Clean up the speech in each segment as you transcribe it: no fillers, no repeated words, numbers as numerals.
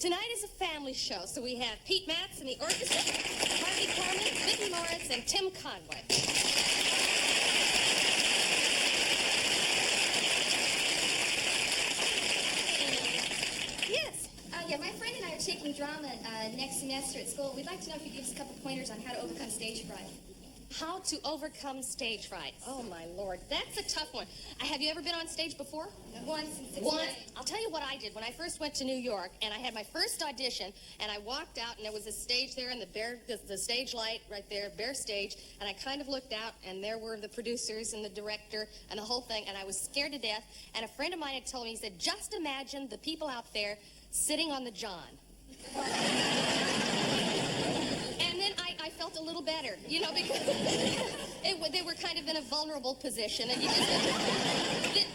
Tonight is a family show, so we have Pete Matz and the orchestra, Harvey Korman, Vicki Morris, and Tim Conway. Yes. Yeah, my friend and I are taking drama next semester at school. We'd like to know if you could give us a couple pointers on how to overcome stage fright. How to overcome stage fright. Oh, my Lord. That's a tough one. Have you ever been on stage before? Once. I'll tell you what I did. When I first went to New York, and I had my first audition, and I walked out, and there was a stage there, and the stage light right there, bare stage, and I kind of looked out, and there were the producers and the director and the whole thing, and I was scared to death, and a friend of mine had told me, he said, just imagine the people out there sitting on the John. And then I felt a little better, you know, because they were kind of in a vulnerable position, and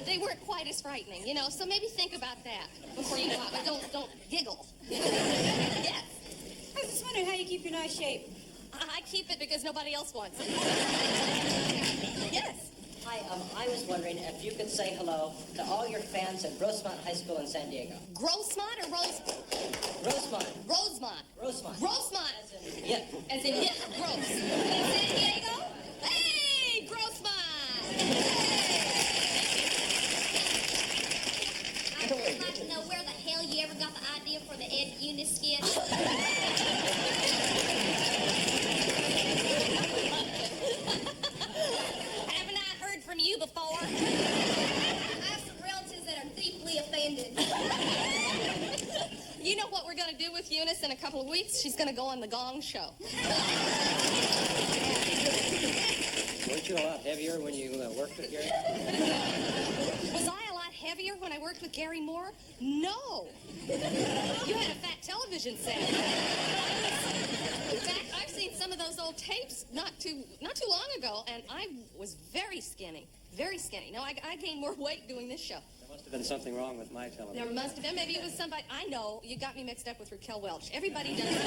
they weren't quite as frightening, you know. So maybe think about that before you go out, but don't giggle. Yes. I was just wondering how you keep your nice shape. I keep it because nobody else wants it. Yes. Hi, I was wondering if you could say hello to all your fans at Rosemont High School in San Diego. Grossmont or Rosemont. Rosemont. Rosemont. Grossmont. As in, yeah. As in, yeah, gross. In San Diego? Hey, Grossmont! I'd just like to know where the hell you ever got the idea for the Ed Eunice skit. Haven't I heard from you before? I have some relatives that are deeply offended. You know what we're going to do with Eunice in a couple of weeks? She's going to go on the Gong Show. Weren't you a lot heavier when you worked with Gary? Was I a lot heavier when I worked with Gary Moore? No. You had a fat television set. In fact, I've seen some of those old tapes not too long ago, and I was very skinny. Very skinny. No, I gained more weight doing this show. There must have been something wrong with my television. There must have been. Maybe it was somebody. I know. You got me mixed up with Raquel Welch. Everybody does that.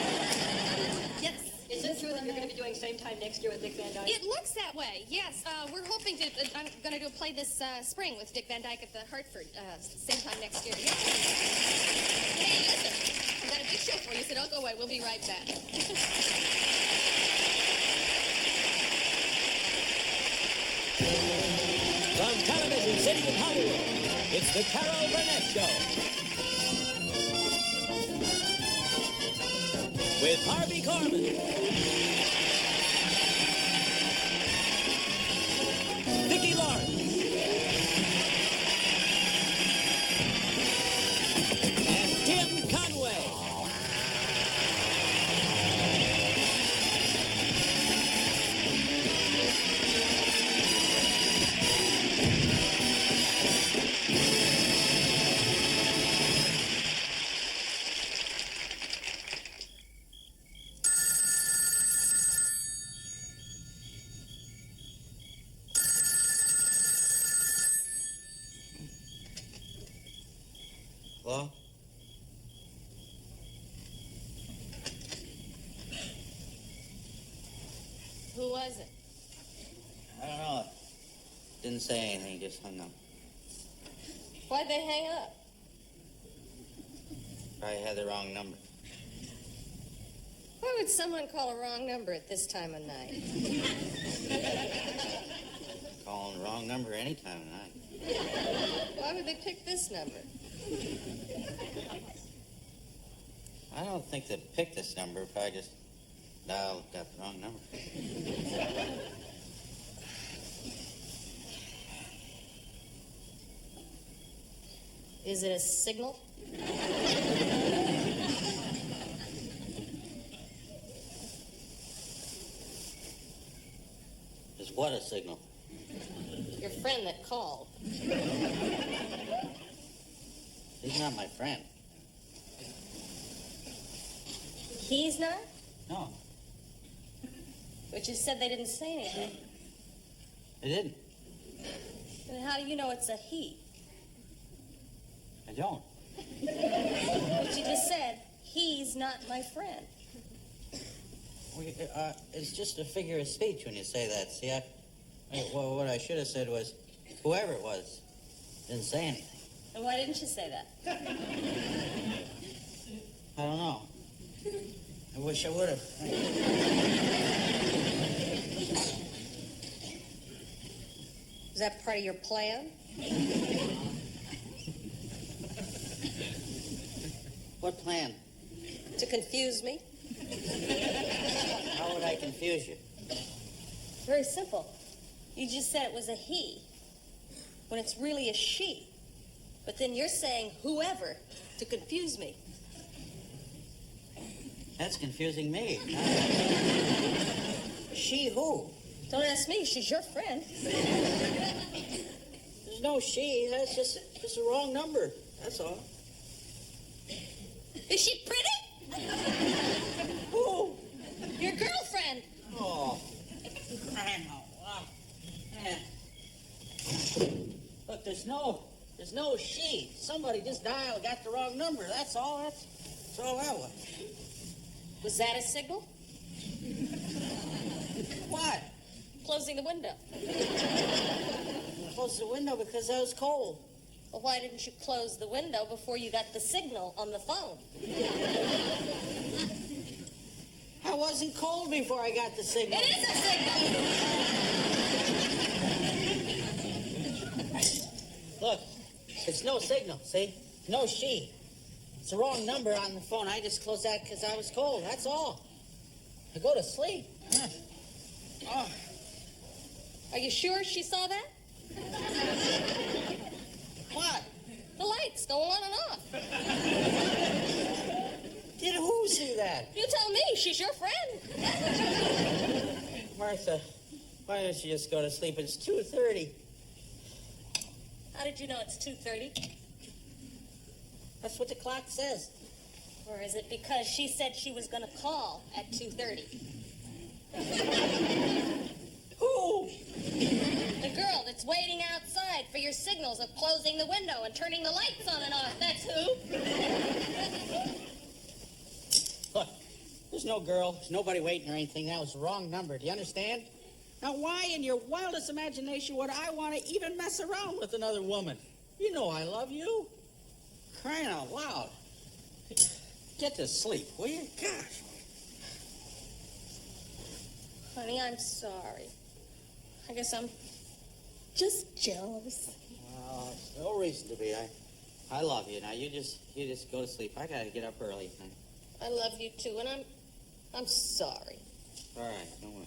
Yes. Is it true that you're going to be doing same time next year with Dick Van Dyke? It looks that way, yes. We're hoping to, I'm going to do a play this spring with Dick Van Dyke at the Hartford, same time next year. Yeah. Hey, listen, I've got a big show for you, so don't go away. We'll be right back. From Television City of Hollywood, it's the Carol Burnett Show. With Harvey Korman, Vicki Lawrence, and Tim Conway. Hello? Who was it? I don't know. Didn't say anything, just hung up. Why'd they hang up? Probably had the wrong number. Why would someone call a wrong number at this time of night? Calling the wrong number any time of night. Why would they pick this number? I don't think they picked this number. Probably just got the wrong number. Is it a signal? Is what a signal? Your friend that called. He's not my friend. He's not? No, But you said they didn't say anything. I didn't. Then how do you know it's a he? I don't. But you just said, he's not my friend. It's just a figure of speech when you say that. See, well, what I should have said was, whoever it was, didn't say anything. And why didn't you say that? I don't know. I wish I would have. Is that part of your plan? What plan? To confuse me? How would I confuse you? Very simple. You just said it was a he, when it's really a she. But then you're saying whoever to confuse me. That's confusing me. She who? Don't ask me, she's your friend. There's no she. That's just a wrong number. That's all. Is she pretty? Who? Your girlfriend. Oh. Crying out loud. Man. Look, there's no she. Somebody just got the wrong number. That's all. That's all that was. Was that a signal? What? Closing the window. Close the window because I was cold. Well, why didn't you close the window before you got the signal on the phone? I wasn't cold before I got the signal. It is a signal! Look, it's no signal, see? No she. It's the wrong number on the phone. I just closed that because I was cold. That's all. I go to sleep. Oh. Are you sure she saw that? What? The lights go on and off. Did who see that? You tell me, she's your friend. Martha, why don't you just go to sleep? It's 2:30. How did you know it's 2:30? That's what the clock says. Or is it because she said she was going to call at 2:30? Who? The girl that's waiting outside for your signals of closing the window and turning the lights on and off. That's who. Look, there's no girl. There's nobody waiting or anything. That was the wrong number. Do you understand? Now, why in your wildest imagination would I want to even mess around with another woman? You know I love you. Crying out loud. Get to sleep, will you? Gosh. Honey, I'm sorry. I guess I'm just jealous. Well, there's no reason to be. I love you. Now, you just go to sleep. I gotta get up early. I love you too, and I'm sorry. All right, don't worry.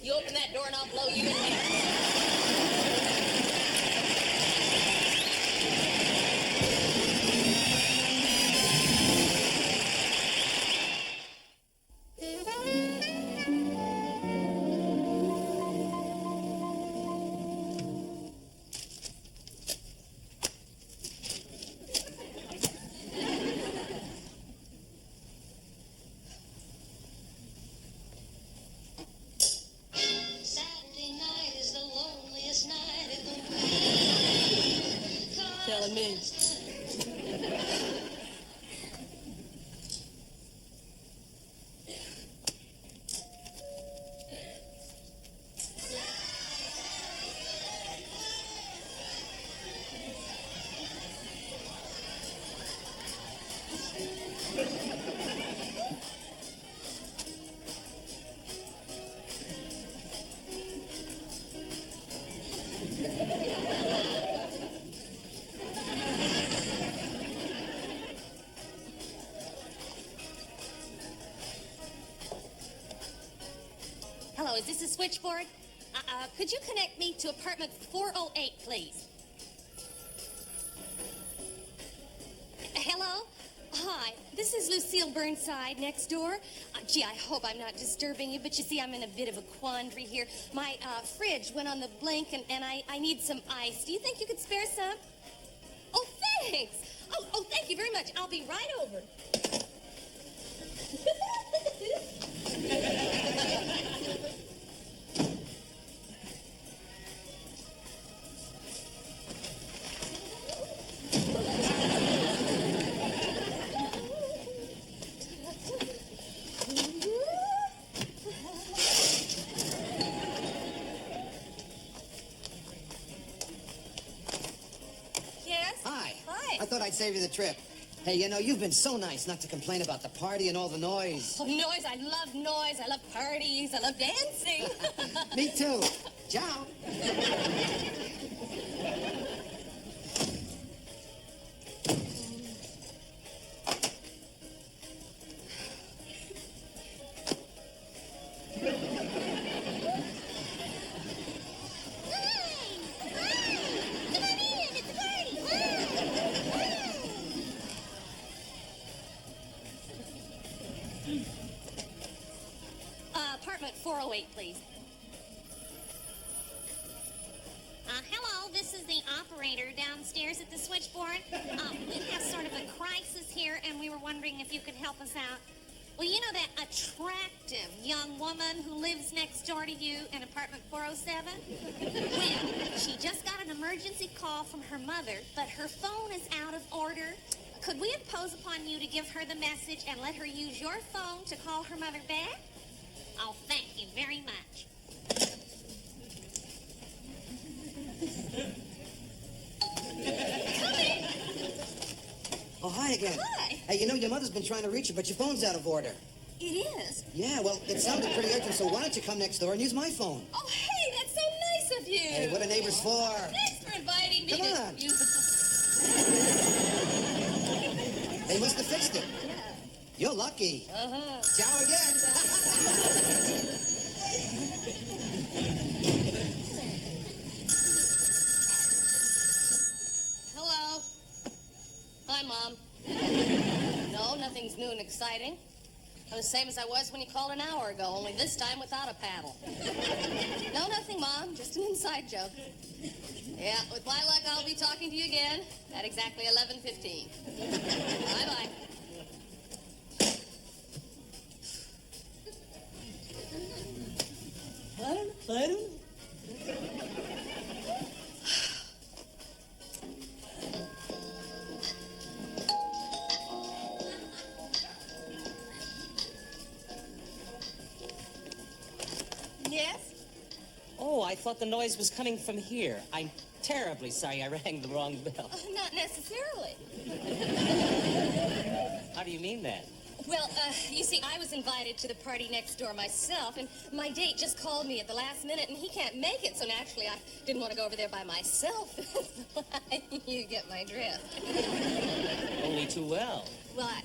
You open that door and I'll blow you in there. Saturday night is the loneliest night in the week. Telling me. Hello, is this a switchboard? Could you connect me to apartment 408, please? Hello? Hi, this is Lucille Burnside next door. Gee, I hope I'm not disturbing you, but you see, I'm in a bit of a quandary here. My fridge went on the blink, and I need some ice. Do you think you could spare some? Oh, thanks. Oh, thank you very much. I'll be right over. I'd save you the trip. Hey, you know, you've been so nice not to complain about the party and all the noise. Oh, noise. I love noise. I love parties. I love dancing. Me too. Ciao. Apartment 408, please. Hello, this is the operator downstairs at the switchboard. We have sort of a crisis here, and we were wondering if you could help us out. Well, you know that attractive young woman who lives next door to you in apartment 407? Well, she just got an emergency call from her mother, but her phone is out of order. Could we impose upon you to give her the message and let her use your phone to call her mother back? Oh, thank you very much. Oh, hi again. Hi. Hey, you know, your mother's been trying to reach you, but your phone's out of order. It is? Yeah, well, it sounded pretty urgent, so why don't you come next door and use my phone? Oh, hey, that's so nice of you. Hey, what are neighbors for? Thanks for inviting me. Come to on. use They must have fixed it. Yeah. You're lucky. Uh-huh. Ciao again. Hello. Hi, Mom. No, nothing's new and exciting. I'm the same as I was when you called an hour ago, only this time without a paddle. No, nothing, Mom. Just an inside joke. Yeah, with my luck, I'll be talking to you again at exactly 11:15. Bye-bye. I don't know. Yes? Oh, I thought the noise was coming from here. I'm terribly sorry I rang the wrong bell. Not necessarily. How do you mean that? Well, you see, I was invited to the party next door myself, and my date just called me at the last minute, and he can't make it, so naturally I didn't want to go over there by myself. You get my drift. Only too well. What?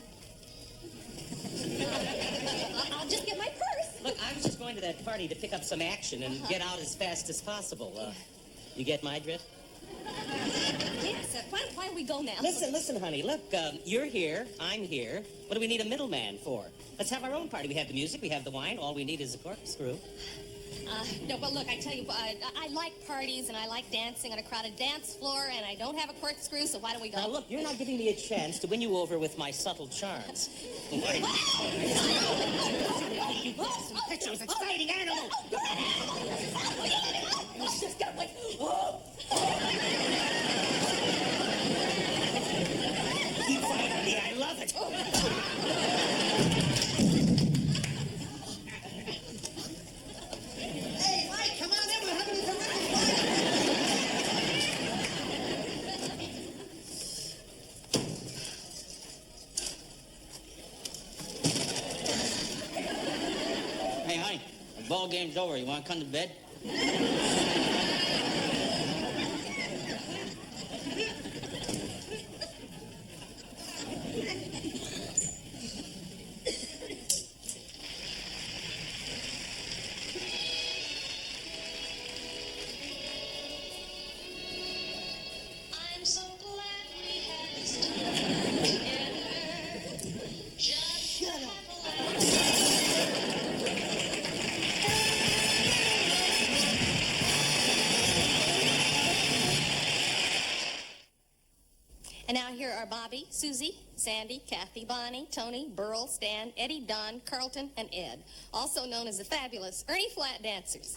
I'll just get my purse. Look, I was just going to that party to pick up some action and get out as fast as possible. You get my drift? Yes, why don't we go now? Listen, honey, look, you're here, I'm here. What do we need a middleman for? Let's have our own party. We have the music, we have the wine, all we need is a corkscrew. No, but look, I tell you, I like parties and I like dancing on a crowded dance floor, and I don't have a corkscrew, so why don't we go? Now, look, you're not giving me a chance to win you over with my subtle charms. Pictures, exciting animals! Just get away. Keep fighting me, I love it! Hey, Mike, come on in. We're having a terrific Hey, honey, the ball game's over. You want to come to bed? I'm so glad we had this time together. Just shut up. And now here are Bobby, Susie, Sandy, Kathy, Bonnie, Tony, Burl, Stan, Eddie, Don, Carlton, and Ed, also known as the fabulous Ernie Flat Dancers.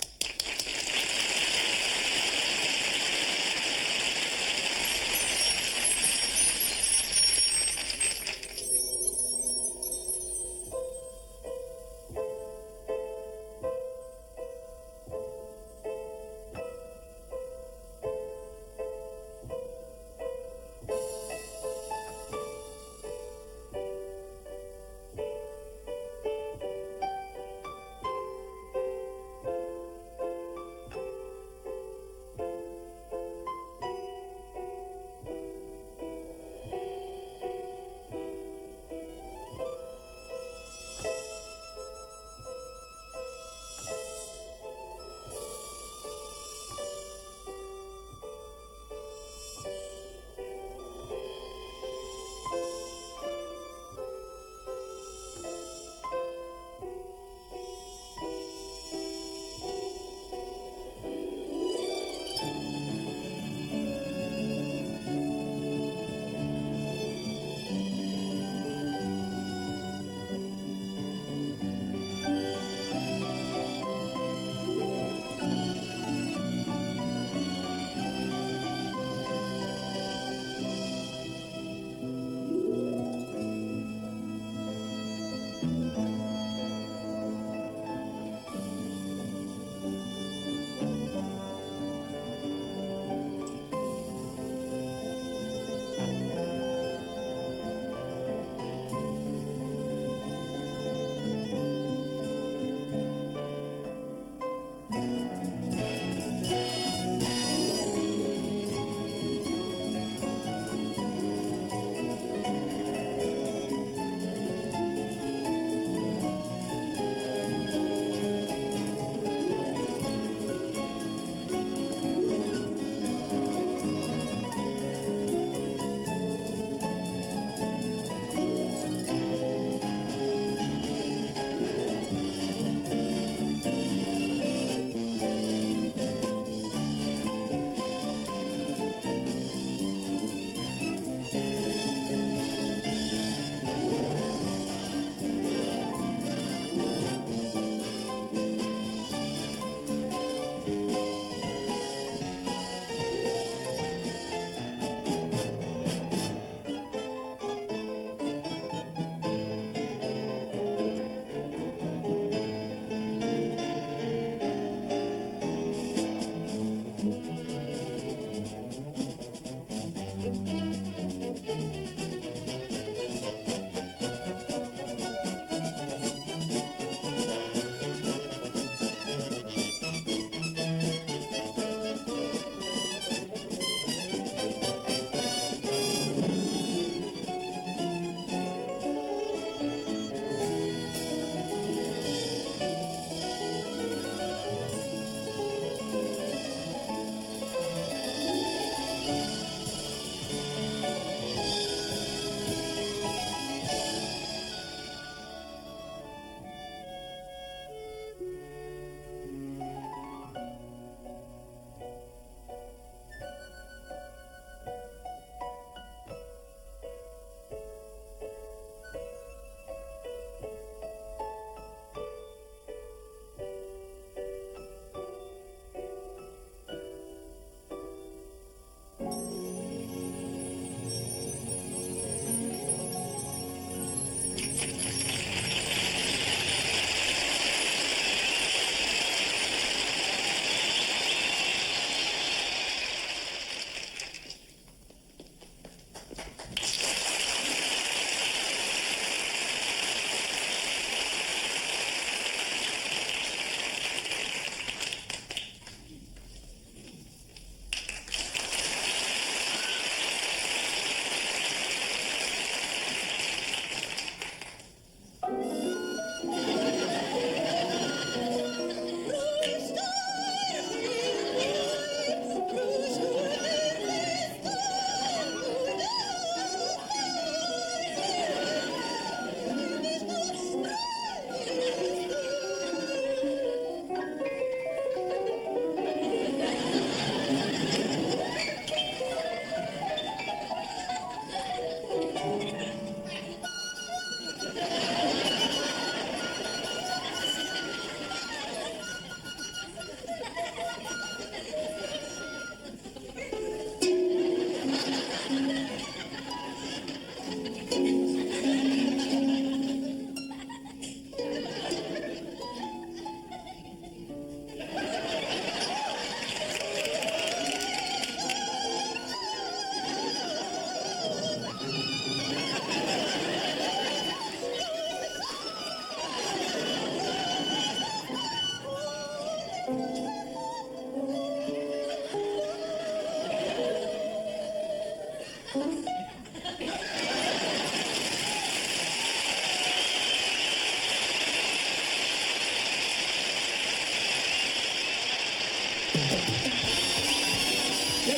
Stay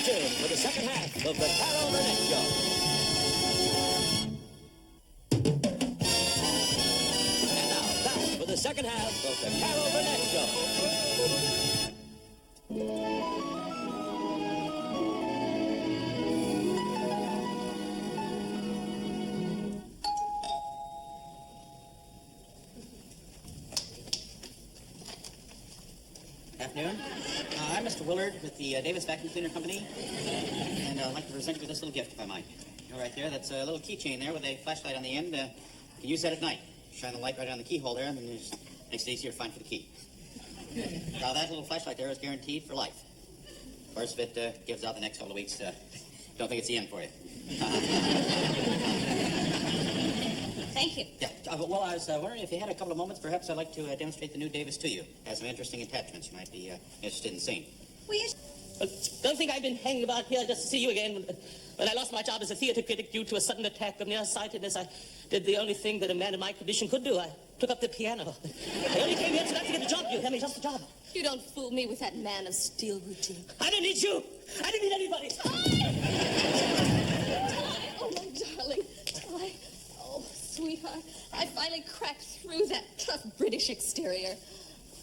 tuned for the second half of the Carol Burnett Show. And now, back for the second half of the Carol Burnett Show. Afternoon. I'm Mr. Willard with the Davis Vacuum Cleaner Company, and I'd like to present you with this little gift, if I might. You know, right there, that's a little keychain there with a flashlight on the end. You can use that at night. Shine the light right on the keyhole there, and then it just makes it easier to find for the key. Now, that little flashlight there is guaranteed for life. Of course, if it gives out the next couple of weeks, don't think it's the end for you. Thank you. Yeah, well, I was wondering if you had a couple of moments, perhaps I'd like to demonstrate the new Davis to you. It has some interesting attachments you might be interested in seeing. Will you... Don't think I've been hanging about here just to see you again. When I lost my job as a theater critic due to a sudden attack of nearsightedness, I did the only thing that a man in my condition could do. I took up the piano. I only came here tonight to get a job. You tell me just a job. You don't fool me with that man of steel routine. I don't need you. I don't need anybody. Oh, my darling. Oh, sweetheart. I finally cracked through that tough British exterior.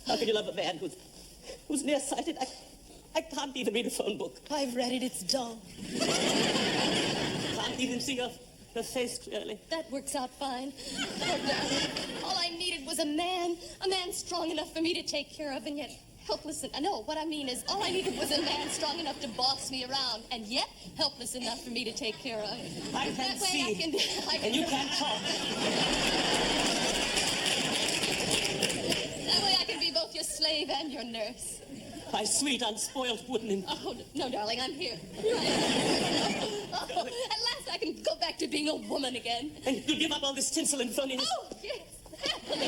How can you love a man who's nearsighted? I can't even read a phone book. I've read it. It's dull. Can't even see your face clearly. That works out fine. Oh, darling. All I needed was a man strong enough for me to take care of, and yet helpless. No, what I mean is, all I needed was a man strong enough to boss me around, and yet helpless enough for me to take care of. I can't That way see, I can and you can't talk. That way I can be both your slave and your nurse. My sweet, unspoiled wooden. Oh, no, darling, I'm here. Oh, at last I can go back to being a woman again. And you give up all this tinsel and phoniness. Oh, yes, happily.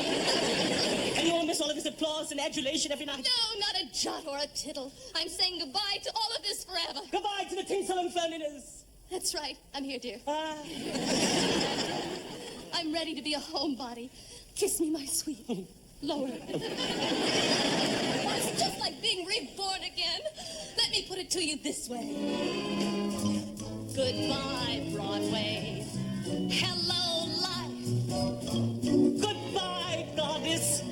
And you won't miss all of this applause and adulation every night. No, not a jot or a tittle. I'm saying goodbye to all of this forever. Goodbye to the tinsel and phoniness. That's right. I'm here, dear. Ah. I'm ready to be a homebody. Kiss me, my sweet. Lower. It's just like being reborn again. Let me put it to you this way. Goodbye, Broadway. Hello, life. Goodbye, goddess.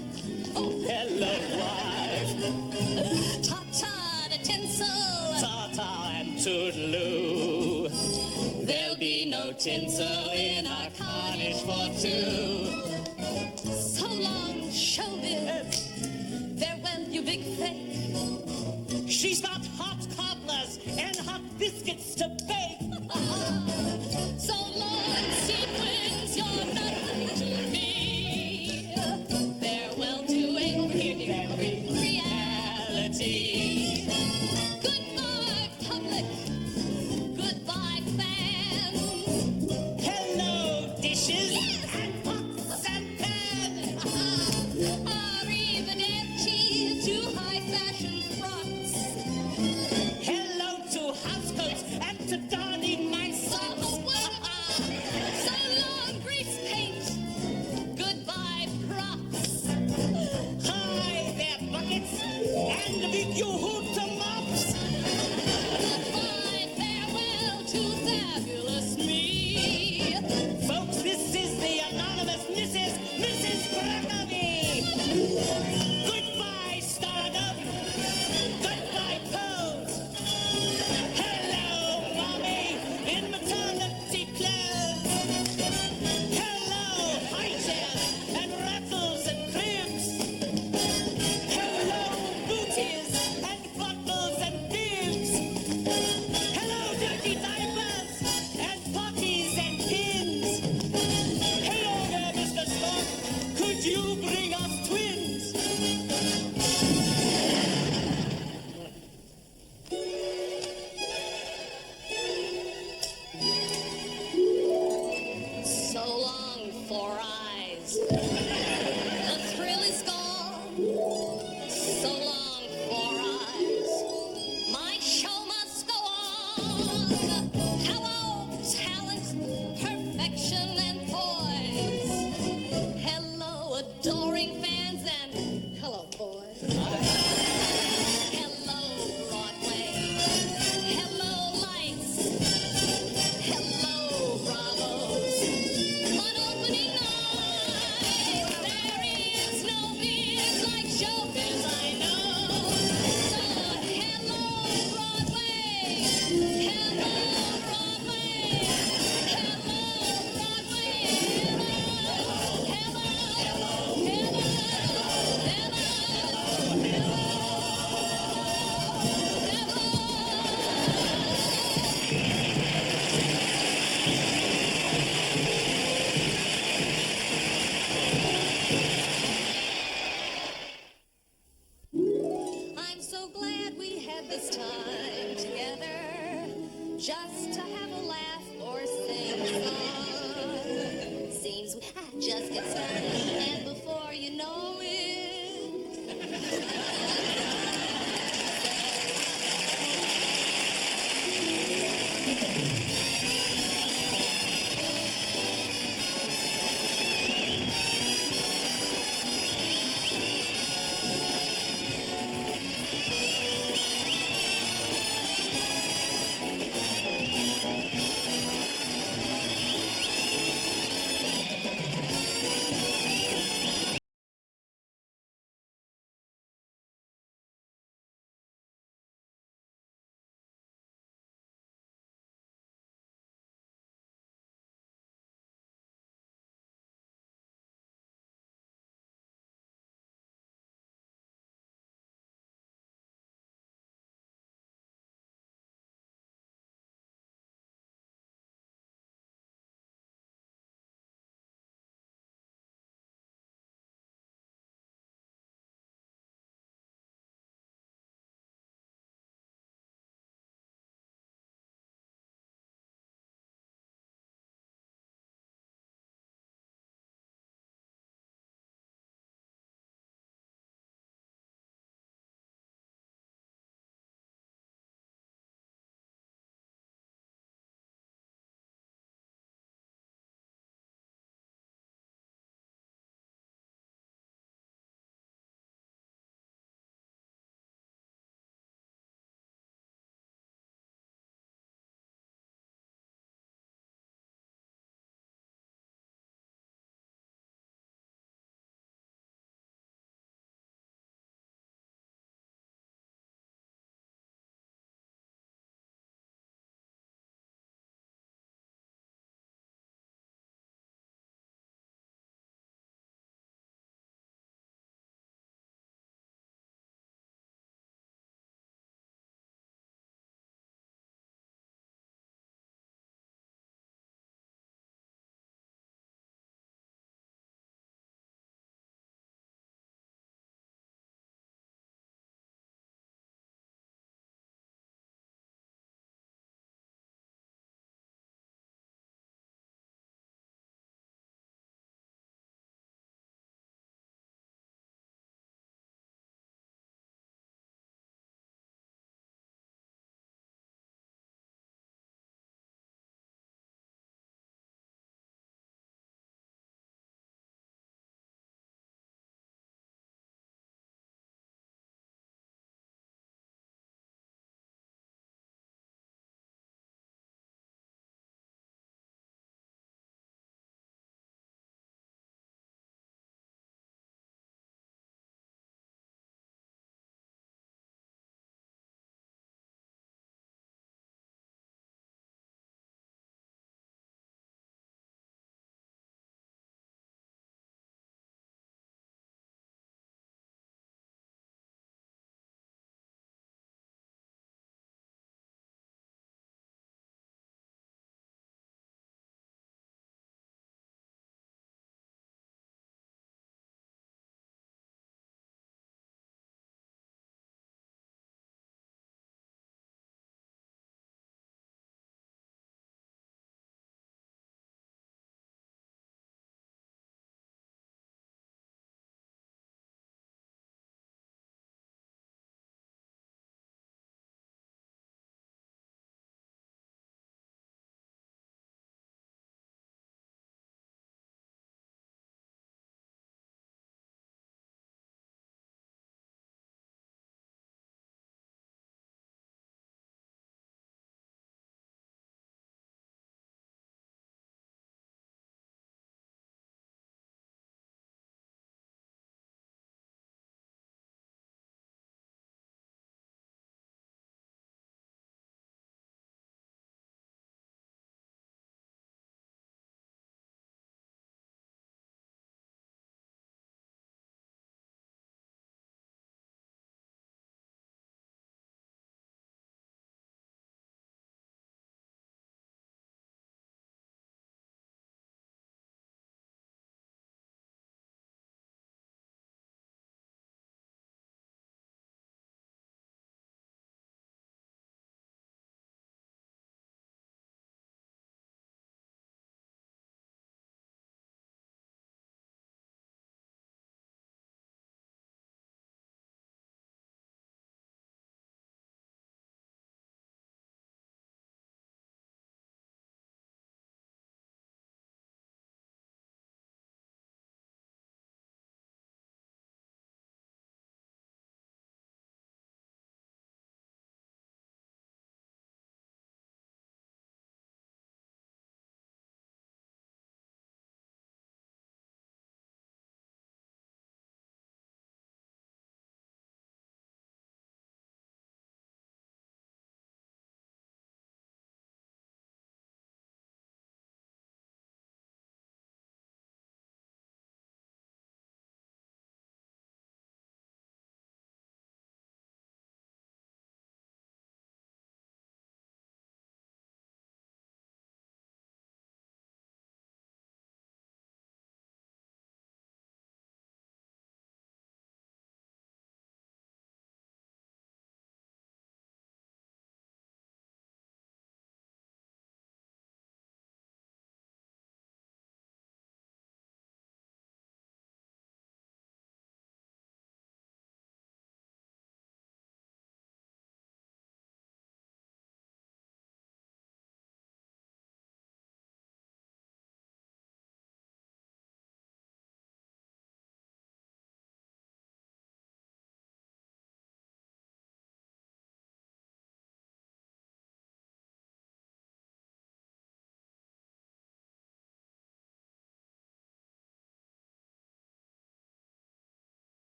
Oh, Hello, wife. ta-ta to tinsel. Ta-ta and toodaloo. There'll be no tinsel in our cottage for two. So long, showbiz. Farewell, you big fake. She's got hot cobblers and hot biscuits to bake. So long, sequins, you're nothing to me. Farewell to a reality. Goodbye, public. Goodbye, fans. Hello, dishes. Yes. And pots this time together just to have